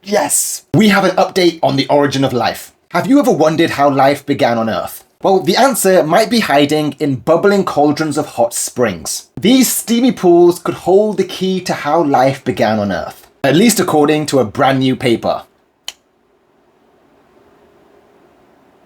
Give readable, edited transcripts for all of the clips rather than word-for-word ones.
Yes! We have an update on the origin of life. Have you ever wondered how life began on Earth? Well, the answer might be hiding in bubbling cauldrons of hot springs. These steamy pools could hold the key to how life began on Earth, at least according to a brand new paper.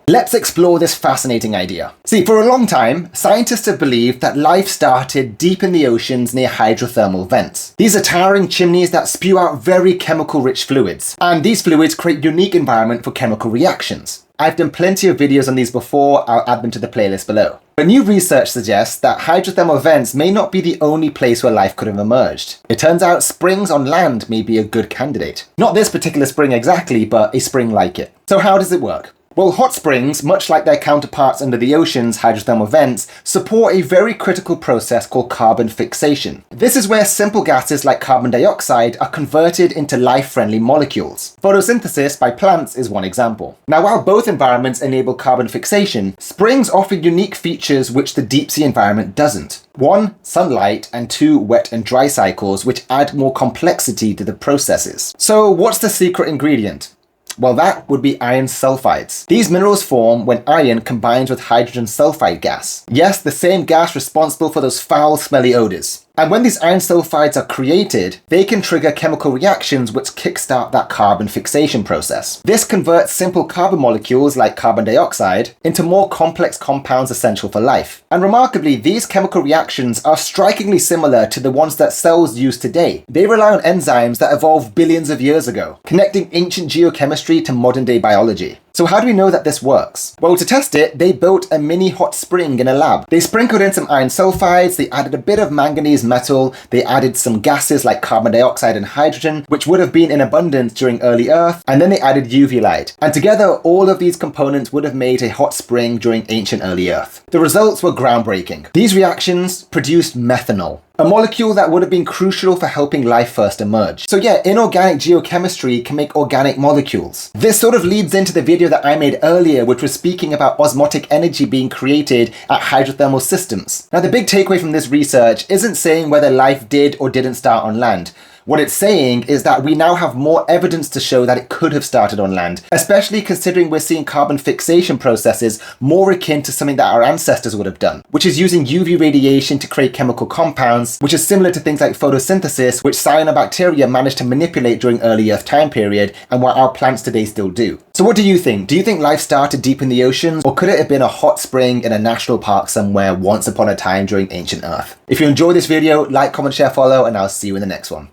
Let's explore this fascinating idea. See, for a long time, scientists have believed that life started deep in the oceans near hydrothermal vents. These are towering chimneys that spew out very chemical-rich fluids, and these fluids create unique environment for chemical reactions. I've done plenty of videos on these before, I'll add them to the playlist below. But new research suggests that hydrothermal vents may not be the only place where life could have emerged. It turns out springs on land may be a good candidate. Not this particular spring exactly, but a spring like it. So how does it work? Well, hot springs, much like their counterparts under the ocean's hydrothermal vents, support a very critical process called carbon fixation. This is where simple gases like carbon dioxide are converted into life-friendly molecules. Photosynthesis by plants is one example. Now, while both environments enable carbon fixation, springs offer unique features which the deep sea environment doesn't. 1, sunlight, and 2, wet and dry cycles, which add more complexity to the processes. So what's the secret ingredient? Well, that would be iron sulfides. These minerals form when iron combines with hydrogen sulfide gas. Yes, the same gas responsible for those foul, smelly odors. And when these iron sulfides are created, they can trigger chemical reactions which kickstart that carbon fixation process. This converts simple carbon molecules like carbon dioxide into more complex compounds essential for life. And remarkably, these chemical reactions are strikingly similar to the ones that cells use today. They rely on enzymes that evolved billions of years ago, connecting ancient geochemistry to modern day biology. So how do we know that this works? Well, to test it, they built a mini hot spring in a lab. They sprinkled in some iron sulfides, they added a bit of manganese metal, they added some gases like carbon dioxide and hydrogen, which would have been in abundance during early Earth, and then they added UV light. And together, all of these components would have made a hot spring during ancient early Earth. The results were groundbreaking. These reactions produced methanol, a molecule that would have been crucial for helping life first emerge. So yeah, inorganic geochemistry can make organic molecules. This sort of leads into the video that I made earlier, which was speaking about osmotic energy being created at hydrothermal systems. Now, the big takeaway from this research isn't saying whether life did or didn't start on land. What it's saying is that we now have more evidence to show that it could have started on land, especially considering we're seeing carbon fixation processes more akin to something that our ancestors would have done, which is using UV radiation to create chemical compounds, which is similar to things like photosynthesis, which cyanobacteria managed to manipulate during early Earth time period, and what our plants today still do. So what do you think? Do you think life started deep in the oceans, or could it have been a hot spring in a national park somewhere once upon a time during ancient Earth? If you enjoyed this video, like, comment, share, follow, and I'll see you in the next one.